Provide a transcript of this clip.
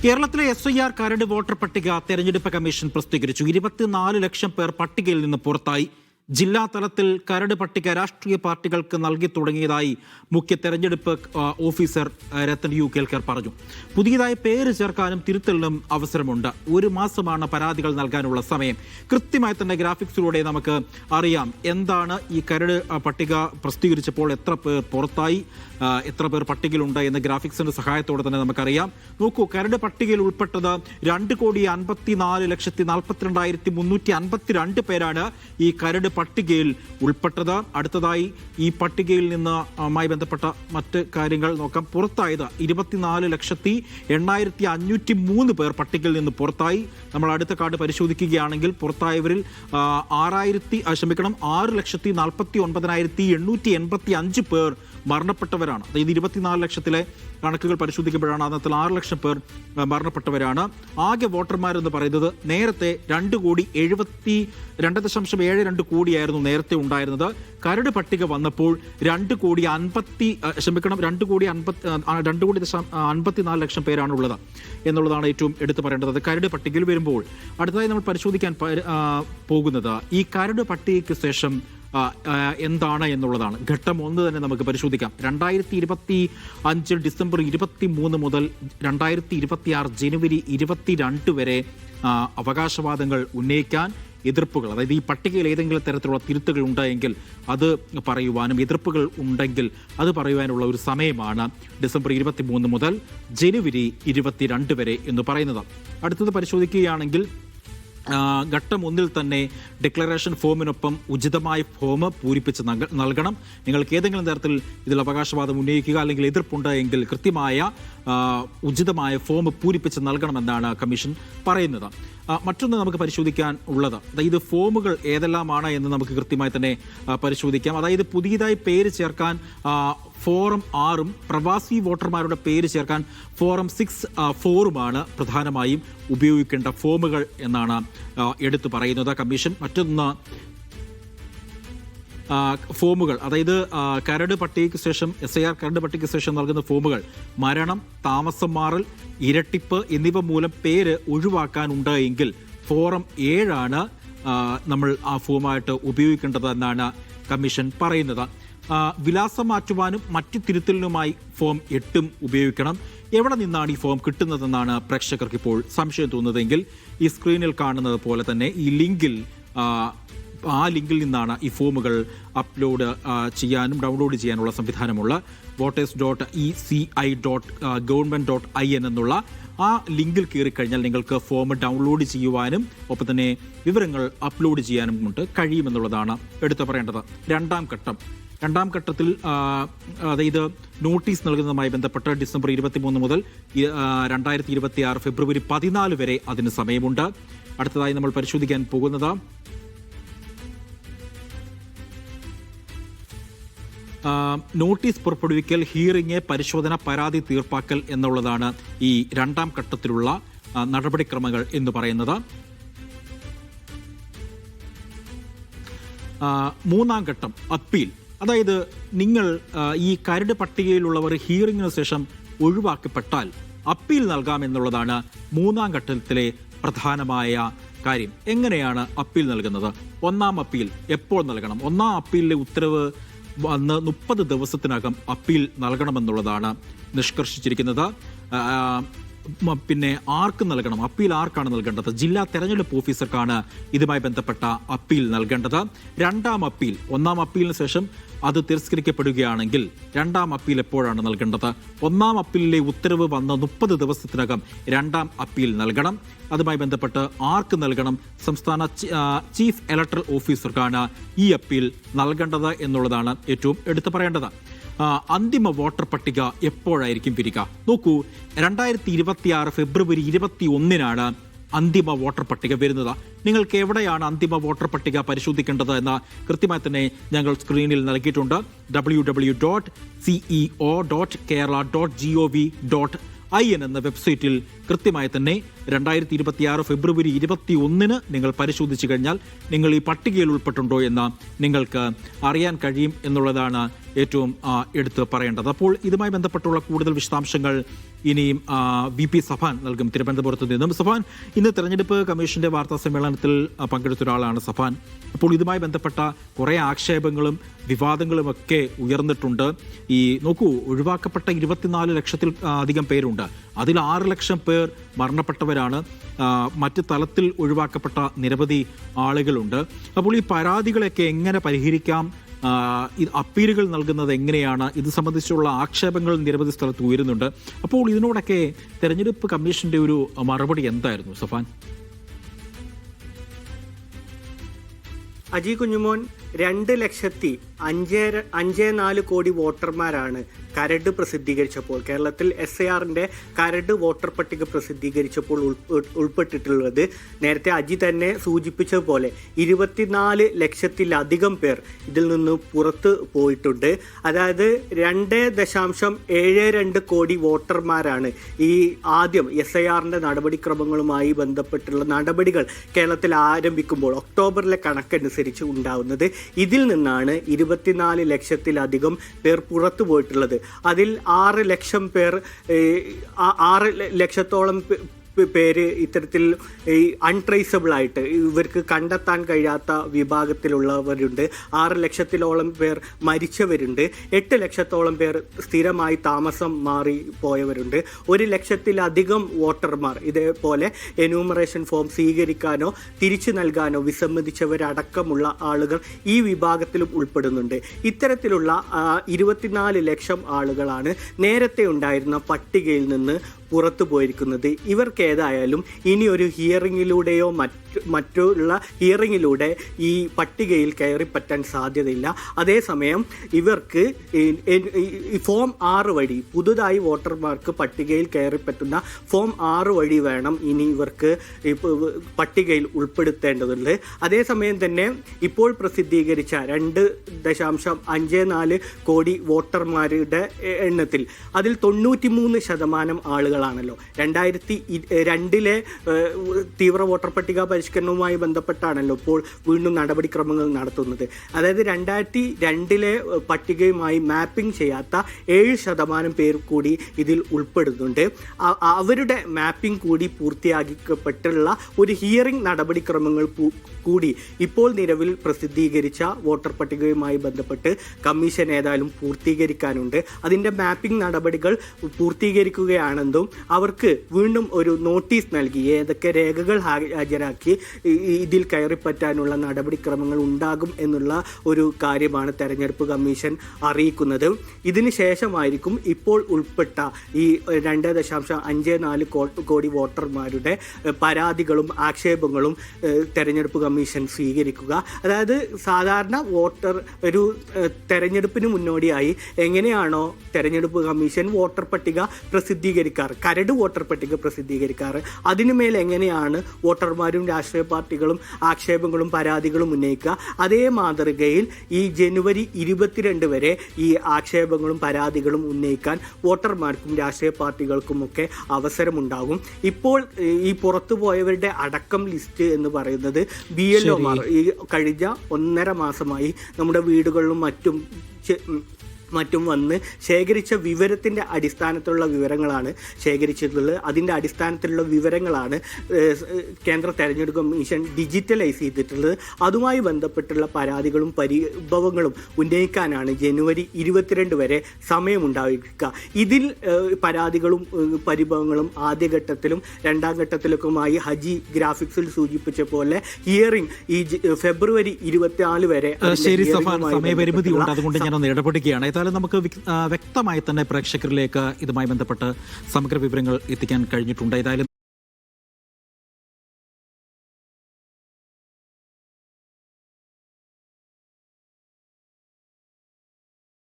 കേരളത്തിലെ SIR കരട് voter പട്ടിക തെരഞ്ഞെടുപ്പ് കമ്മീഷൻ പ്രസിദ്ധീകരിച്ചു. 24 ലക്ഷം പേർ പട്ടികയിൽ നിന്ന് പുറത്തായി. ജില്ലാ തലത്തിൽ കരട് പട്ടിക രാഷ്ട്രീയ പാർട്ടികൾക്ക് നൽകി തുടങ്ങിയതായി മുഖ്യ തെരഞ്ഞെടുപ്പ് ഓഫീസർ രത്തൻ യു കേൽക്കർ പറഞ്ഞു. പുതിയതായി പേര് ചേർക്കാനും തിരുത്തലിനും അവസരമുണ്ട്. 1 മാസമാണ് പരാതികൾ നൽകാനുള്ള സമയം. കൃത്യമായി തന്നെ ഗ്രാഫിക്സിലൂടെ നമുക്ക് അറിയാം എന്താണ് ഈ കരട് പട്ടിക പ്രസിദ്ധീകരിച്ചപ്പോൾ എത്ര പേർ പുറത്തായി, എത്ര പേർ പട്ടികയിലുണ്ട് എന്ന് ഗ്രാഫിക്സിന്റെ സഹായത്തോടെ തന്നെ നമുക്കറിയാം. നോക്കൂ, കരട് പട്ടികയിൽ ഉൾപ്പെട്ടത് 2,54,42,352 പേരാണ് ഈ കരട് പട്ടികയിൽ ഉൾപ്പെട്ടത്. അടുത്തതായി ഈ പട്ടികയിൽ നിന്നുമായി ബന്ധപ്പെട്ട മറ്റ് കാര്യങ്ങൾ നോക്കാം. പുറത്തായത് 24,80,503 പേർ പട്ടികയിൽ നിന്ന് പുറത്തായി. നമ്മൾ അടുത്ത കാർഡ് പരിശോധിക്കുകയാണെങ്കിൽ പുറത്തായവരിൽ 6,49,885 പേർ മരണപ്പെട്ടവരാണ്. അതായത് 24 ലക്ഷത്തിലെ കണക്കുകൾ പരിശോധിക്കുമ്പോഴാണ് അതിനകത്തിൽ 6 ലക്ഷം പേർ മരണപ്പെട്ടവരാണ്. ആകെ വോട്ടർമാരെന്ന് പറയുന്നത് നേരത്തെ 2,72 കോടിയായിരുന്നു നേരത്തെ ഉണ്ടായിരുന്നത്. കരട് പട്ടിക വന്നപ്പോൾ 2,54 ലക്ഷം പേരാണ് ഉള്ളത് എന്നുള്ളതാണ് ഏറ്റവും എടുത്തു പറയേണ്ടത്. അത് കരട് പട്ടികയിൽ വരുമ്പോൾ അടുത്തതായി നമ്മൾ പരിശോധിക്കാൻ പോകുന്നത് ഈ കരട് പട്ടികയ്ക്ക് ശേഷം എന്താണ് എന്നുള്ളതാണ്. ഘട്ടം 1 തന്നെ നമുക്ക് പരിശോധിക്കാം. 2025 ഡിസംബർ 23 മുതൽ 2026 ജനുവരി 22 വരെ അവകാശവാദങ്ങൾ ഉന്നയിക്കാൻ, എതിർപ്പുകൾ, അതായത് ഈ പട്ടികയിൽ ഏതെങ്കിലും തരത്തിലുള്ള തിരുത്തുകൾ ഉണ്ടായെങ്കിൽ അത് പറയുവാനും, എതിർപ്പുകൾ ഉണ്ടെങ്കിൽ അത് പറയുവാനുള്ള ഒരു സമയമാണ് ഡിസംബർ 23 മുതൽ ജനുവരി 22 വരെ എന്ന് പറയുന്നത്. അടുത്തത് പരിശോധിക്കുകയാണെങ്കിൽ ഘട്ടം 1 തന്നെ ഡിക്ലറേഷൻ ഫോമിനൊപ്പം ഉചിതമായ ഫോം പൂരിപ്പിച്ച് നൽകണം. നിങ്ങൾക്ക് ഏതെങ്കിലും തരത്തിൽ ഇതിൽ അവകാശവാദം ഉന്നയിക്കുക അല്ലെങ്കിൽ എതിർപ്പുണ്ടെങ്കിൽ കൃത്യമായ ഉചിതമായ ഫോം പൂരിപ്പിച്ച് നൽകണമെന്നാണ് കമ്മീഷൻ പറയുന്നത്. മറ്റൊന്ന് നമുക്ക് പരിശോധിക്കാൻ ഉള്ളത്, അതായത് ഫോമുകൾ ഏതെല്ലാമാണ് എന്ന് നമുക്ക് കൃത്യമായി തന്നെ പരിശോധിക്കാം. അതായത് പുതിയതായി പേര് ചേർക്കാൻ ഫോറം 6-ഉം പ്രവാസി വോട്ടർമാരുടെ പേര് ചേർക്കാൻ ഫോറം 6-4-ഉമാണ് പ്രധാനമായും ഉപയോഗിക്കേണ്ട ഫോമുകൾ എന്നാണ് എടുത്തു പറയുന്നത് കമ്മീഷൻ. മറ്റൊന്ന് ഫോമുകൾ, അതായത് കരട് പട്ടികയ്ക്ക് ശേഷം SIR കരട് പട്ടികയ്ക്ക് ശേഷം നൽകുന്ന ഫോമുകൾ മരണം, താമസം മാറൽ, ഇരട്ടിപ്പ് എന്നിവ മൂലം പേര് ഒഴിവാക്കാനുണ്ട് എങ്കിൽ ഫോറം 7 നമ്മൾ ആ ഫോമായിട്ട് ഉപയോഗിക്കേണ്ടത് എന്നാണ് കമ്മീഷൻ പറയുന്നത്. വിലാസം മാറ്റുവാനും മറ്റു തിരുത്തലിനുമായി ഫോം 8 ഉപയോഗിക്കണം. എവിടെ നിന്നാണ് ഈ ഫോം കിട്ടുന്നതെന്നാണ് പ്രേക്ഷകർക്ക് ഇപ്പോൾ സംശയം തോന്നുന്നതെങ്കിൽ ഈ സ്ക്രീനിൽ കാണുന്നത് പോലെ തന്നെ ഈ ലിങ്കിൽ ലിങ്കിൽ നിന്നാണ് ഈ ഫോമുകൾ അപ്ലോഡ് ചെയ്യാനും ഡൗൺലോഡ് ചെയ്യാനുള്ള സംവിധാനമുള്ള voters.eci.government.in എന്നുള്ള ആ ലിങ്കിൽ കയറിക്കഴിഞ്ഞാൽ നിങ്ങൾക്ക് ഫോം ഡൗൺലോഡ് ചെയ്യുവാനും ഒപ്പം തന്നെ വിവരങ്ങൾ അപ്ലോഡ് ചെയ്യാനും കൊണ്ട് കഴിയുമെന്നുള്ളതാണ് എടുത്തു പറയേണ്ടത്. രണ്ടാം ഘട്ടത്തിൽ അതായത് നോട്ടീസ് നൽകുന്നതുമായി ബന്ധപ്പെട്ട് ഡിസംബർ 23 മുതൽ 2026 ഫെബ്രുവരി 14 വരെ അതിന് സമയമുണ്ട്. അടുത്തതായി നമ്മൾ പരിശോധിക്കാൻ പോകുന്നത് നോട്ടീസ് പുറപ്പെടുവിക്കൽ, ഹിയറിംഗ്, പരിശോധന, പരാതി തീർപ്പാക്കൽ എന്നുള്ളതാണ് ഈ രണ്ടാം ഘട്ടത്തിലുള്ള നടപടിക്രമങ്ങൾ എന്ന് പറയുന്നത്. മൂന്നാം ഘട്ടം അപ്പീൽ, അതായത് നിങ്ങൾ ഈ കരട് പട്ടികയിലുള്ളവർ ഹിയറിംഗിന് ശേഷം ഒഴിവാക്കപ്പെട്ടാൽ അപ്പീൽ നൽകാമെന്നുള്ളതാണ് മൂന്നാം ഘട്ടത്തിലെ പ്രധാനമായ കാര്യം. എങ്ങനെയാണ് അപ്പീൽ നൽകുന്നത്? ഒന്നാം അപ്പീൽ എപ്പോൾ നൽകണം? ഒന്നാം അപ്പീലിലെ ഉത്തരവ് വന്ന് 30 ദിവസത്തിനകം അപ്പീൽ നൽകണമെന്നുള്ളതാണ് നിഷ്കർഷിച്ചിരിക്കുന്നത്. പിന്നെ ആർക്ക് നൽകണം? അപ്പീൽ ആർക്കാണ് നൽകേണ്ടത്? ജില്ലാ തെരഞ്ഞെടുപ്പ് ഓഫീസർക്കാണ് ഇതുമായി ബന്ധപ്പെട്ട അപ്പീൽ നൽകേണ്ടത്. രണ്ടാം അപ്പീൽ, ഒന്നാം അപ്പീലിന് ശേഷം അത് തിരസ്കരിക്കപ്പെടുകയാണെങ്കിൽ രണ്ടാം അപ്പീൽ എപ്പോഴാണ് നൽകേണ്ടത്? ഒന്നാം അപ്പീലിലെ ഉത്തരവ് വന്ന് 30 ദിവസത്തിനകം രണ്ടാം അപ്പീൽ നൽകണം. അതുമായി ബന്ധപ്പെട്ട് ആർക്ക് നൽകണം? സംസ്ഥാന ചീഫ് ഇലക്ടറൽ ഓഫീസർക്കാണ് ഈ അപ്പീൽ നൽകേണ്ടത് എന്നുള്ളതാണ് ഏറ്റവും എടുത്തു പറയേണ്ടത്. അന്തിമ വോട്ടർ പട്ടിക എപ്പോഴായിരിക്കും വരിക? നോക്കൂ, 2026 ഫെബ്രുവരി 21 അന്തിമ വോട്ടർ പട്ടിക വരുന്നത്. നിങ്ങൾക്ക് എവിടെയാണ് അന്തിമ വോട്ടർ പട്ടിക പരിശോധിക്കേണ്ടത് എന്ന് കൃത്യമായി തന്നെ ഞങ്ങൾ സ്ക്രീനിൽ നൽകിയിട്ടുണ്ട്. www.ceo.kerala.gov.in എന്ന വെബ്സൈറ്റിൽ കൃത്യമായി തന്നെ 2026 ഫെബ്രുവരി 21 നിങ്ങൾ പരിശോധിച്ചു കഴിഞ്ഞാൽ നിങ്ങൾ ഈ പട്ടികയിൽ ഉൾപ്പെട്ടുണ്ടോ എന്ന് നിങ്ങൾക്ക് അറിയാൻ കഴിയും എന്നുള്ളതാണ് ഏറ്റവും എടുത്ത് പറയേണ്ടത്. അപ്പോൾ ഇതുമായി ബന്ധപ്പെട്ടുള്ള കൂടുതൽ വിശദാംശങ്ങൾ ഇനിയും VP സഫാൻ നൽകും തിരുവനന്തപുരത്ത് നിന്നും. സഫാൻ, ഇന്ന് തെരഞ്ഞെടുപ്പ് കമ്മീഷന്റെ വാർത്താ സമ്മേളനത്തിൽ പങ്കെടുത്ത ഒരാളാണ് സഫാൻ. അപ്പോൾ ഇതുമായി ബന്ധപ്പെട്ട കുറേ ആക്ഷേപങ്ങളും വിവാദങ്ങളും ഒക്കെ ഉയർന്നിട്ടുണ്ട്. നോക്കൂ, ഒഴിവാക്കപ്പെട്ട 24 ലക്ഷത്തിൽ അധികം പേരുണ്ട്. അതിൽ 6 ലക്ഷം പേർ മരണപ്പെട്ടവരാണ്. മറ്റ് തലത്തിൽ ഒഴിവാക്കപ്പെട്ട നിരവധി ആളുകളുണ്ട്. അപ്പോൾ ഈ പരാതികളൊക്കെ എങ്ങനെ പരിഹരിക്കാം? അപ്പീലുകൾ നൽകുന്നത് എങ്ങനെയാണ്? ഇത് സംബന്ധിച്ചുള്ള ആക്ഷേപങ്ങൾ നിരവധി സ്ഥലത്ത് ഉയരുന്നുണ്ട്. അപ്പോൾ ഇതിനോടൊക്കെ തെരഞ്ഞെടുപ്പ് കമ്മീഷന്റെ ഒരു മറുപടി എന്തായിരുന്നു സഫാൻ? അജി കുഞ്ഞുമോൻ, 2,54,00,000 കോടി വോട്ടർമാരാണ് കരട് പ്രസിദ്ധീകരിച്ചപ്പോൾ, കേരളത്തിൽ SIRന്റെ കരട് വോട്ടർ പട്ടിക പ്രസിദ്ധീകരിച്ചപ്പോൾ ഉൾപ്പെട്ടിട്ടുള്ളത്. നേരത്തെ അജി തന്നെ സൂചിപ്പിച്ചതുപോലെ 24 ലക്ഷത്തിലധികം പേർ ഇതിൽ നിന്ന് പുറത്ത് പോയിട്ടുണ്ട്. അതായത് 2.72 കോടി വോട്ടർമാരാണ് ഈ ആദ്യം SIRന്റെ നടപടിക്രമങ്ങളുമായി ബന്ധപ്പെട്ടുള്ള നടപടികൾ കേരളത്തിൽ ആരംഭിക്കുമ്പോൾ ഒക്ടോബറിലെ കണക്കനുസരിച്ച് ഉണ്ടാവുന്നത്. ഇതിൽ നിന്നാണ് 24 ലക്ഷത്തിലധികം പേർ പുറത്തു പോയിട്ടുള്ളത്. അതിൽ 6 ലക്ഷം പേർ 6 ലക്ഷത്തോളം പേര് ഇത്തരത്തിൽ ഈ അൺട്രേസബിൾ ആയിട്ട് ഇവർക്ക് കണ്ടെത്താൻ കഴിയാത്ത വിഭാഗത്തിലുള്ളവരുണ്ട്. 6 ലക്ഷത്തിലോളം പേർ മരിച്ചവരുണ്ട്. 8 ലക്ഷത്തോളം പേർ സ്ഥിരമായി താമസം മാറി പോയവരുണ്ട്. 1 ലക്ഷത്തിലധികം വോട്ടർമാർ ഇതേപോലെ എന്യൂമറേഷൻ ഫോം സ്വീകരിക്കാനോ തിരിച്ചു നൽകാനോ വിസമ്മതിച്ചവരടക്കമുള്ള ആളുകൾ ഈ വിഭാഗത്തിലും ഉൾപ്പെടുന്നുണ്ട്. ഇത്തരത്തിലുള്ള 24 ലക്ഷം ആളുകളാണ് നേരത്തെ ഉണ്ടായിരുന്ന പട്ടികയിൽ നിന്ന് പുറത്തു പോയിരിക്കുന്നത്. ഇവർക്ക് ഏതായാലും ഇനി ഒരു ഹിയറിങ്ങിലൂടെയോ മറ്റുള്ള ഹിയറിങ്ങിലൂടെ ഈ പട്ടികയിൽ കയറിപ്പറ്റാൻ സാധ്യതയില്ല. അതേസമയം ഇവർക്ക് ഫോം 6 വഴി പുതുതായി വോട്ടർമാർക്ക് പട്ടികയിൽ കയറിപ്പറ്റുന്ന ഫോം 6 വഴി വേണം ഇനി ഇവർക്ക് പട്ടികയിൽ ഉൾപ്പെടുത്തേണ്ടതുണ്ട്. അതേസമയം തന്നെ ഇപ്പോൾ പ്രസിദ്ധീകരിച്ച 2.54 കോടി വോട്ടർമാരുടെ എണ്ണത്തിൽ അതിൽ 93% ആളുകളാണല്ലോ 2002 തീവ്ര വോട്ടർ പട്ടിക പരിഷ്കരണവുമായി ബന്ധപ്പെട്ടാണല്ലോ ഇപ്പോൾ വീണ്ടും നടപടിക്രമങ്ങൾ നടത്തുന്നത്. അതായത് 2002 പട്ടികയുമായി മാപ്പിംഗ് ചെയ്യാത്ത 7% പേർ കൂടി ഇതിൽ ഉൾപ്പെടുന്നുണ്ട്. അവരുടെ മാപ്പിംഗ് കൂടി പൂർത്തിയാക്കപ്പെട്ടുള്ള ഒരു ഹിയറിംഗ് നടപടിക്രമങ്ങൾ കൂടി ഇപ്പോൾ നിലവിൽ പ്രസിദ്ധീകരിച്ച വോട്ടർ പട്ടികയുമായി ബന്ധപ്പെട്ട് കമ്മീഷൻ ഏതായാലും പൂർത്തീകരിക്കാനുണ്ട്. അതിൻ്റെ മാപ്പിംഗ് നടപടികൾ പൂർത്തീകരിക്കുകയാണെന്നും അവർക്ക് വീണ്ടും ഒരു നോട്ടീസ് നൽകി ഏതൊക്കെ രേഖകൾ ഹാജരാക്കി ഇതിൽ കയറിപ്പറ്റാനുള്ള നടപടിക്രമങ്ങൾ ഉണ്ടാകും എന്നുള്ള ഒരു കാര്യമാണ് തെരഞ്ഞെടുപ്പ് കമ്മീഷൻ അറിയിക്കുന്നത്. ഇതിന് ശേഷമായിരിക്കും ഇപ്പോൾ ഉൾപ്പെട്ട ഈ 2.54 കോടി വോട്ടർമാരുടെ പരാതികളും ആക്ഷേപങ്ങളും തെരഞ്ഞെടുപ്പ് കമ്മീഷൻ സ്വീകരിക്കുക. അതായത് സാധാരണ വോട്ടർ ഒരു തെരഞ്ഞെടുപ്പിന് മുന്നോടിയായി എങ്ങനെയാണോ തെരഞ്ഞെടുപ്പ് കമ്മീഷൻ വോട്ടർ പട്ടിക പ്രസിദ്ധീകരിക്കാറ്, കരട് വോട്ടർ പട്ടിക പ്രസിദ്ധീകരിക്കാറ്, അതിനുമേൽ എങ്ങനെയാണ് വോട്ടർമാരും രാഷ്ട്രീയ പാർട്ടികളും ആക്ഷേപങ്ങളും പരാതികളും ഉന്നയിക്കുക, അതേ മാതൃകയിൽ ഈ ജനുവരി 22 വരെ ഈ ആക്ഷേപങ്ങളും പരാതികളും ഉന്നയിക്കാൻ വോട്ടർമാർക്കും രാഷ്ട്രീയ പാർട്ടികൾക്കുമൊക്കെ അവസരമുണ്ടാകും. ഇപ്പോൾ ഈ പുറത്തുപോയവരുടെ അടക്കം ലിസ്റ്റ് എന്ന് പറയുന്നത് BLOമാർ ഈ കഴിഞ്ഞ 1.5 മാസമായി നമ്മുടെ വീടുകളിലും മറ്റും വന്ന് ശേഖരിച്ച വിവരത്തിൻ്റെ അടിസ്ഥാനത്തിലുള്ള വിവരങ്ങളാണ് ശേഖരിച്ചിട്ടുള്ളത്. അതിൻ്റെ അടിസ്ഥാനത്തിലുള്ള വിവരങ്ങളാണ് കേന്ദ്ര തെരഞ്ഞെടുപ്പ് കമ്മീഷൻ ഡിജിറ്റലൈസ് ചെയ്തിട്ടുള്ളത്. അതുമായി ബന്ധപ്പെട്ടുള്ള പരാതികളും പരിഭവങ്ങളും ഉന്നയിക്കാനാണ് ജനുവരി 22 വരെ സമയമുണ്ടായിരിക്കുക. ഇതിൽ പരാതികളും പരിഭവങ്ങളും ആദ്യഘട്ടത്തിലും രണ്ടാം ഘട്ടത്തിലൊക്കെയുമായി ഹജി ഗ്രാഫിക്സിൽ സൂചിപ്പിച്ച പോലെ ഹിയറിംഗ് ഈ ഫെബ്രുവരി 24 വരെ. ശരി സഫാൻ, സമയപരിമിതി ഉണ്ട്, അതുകൊണ്ട് ഞാനൊന്ന് ഇടപെടുകയാണ്. ഏതായാലും നമുക്ക് വ്യക്തമായി തന്നെ പ്രേക്ഷകരിലേക്ക് ഇതുമായി ബന്ധപ്പെട്ട് സമഗ്ര വിവരങ്ങൾ എത്തിക്കാൻ കഴിഞ്ഞിട്ടുണ്ട്. ഏതായാലും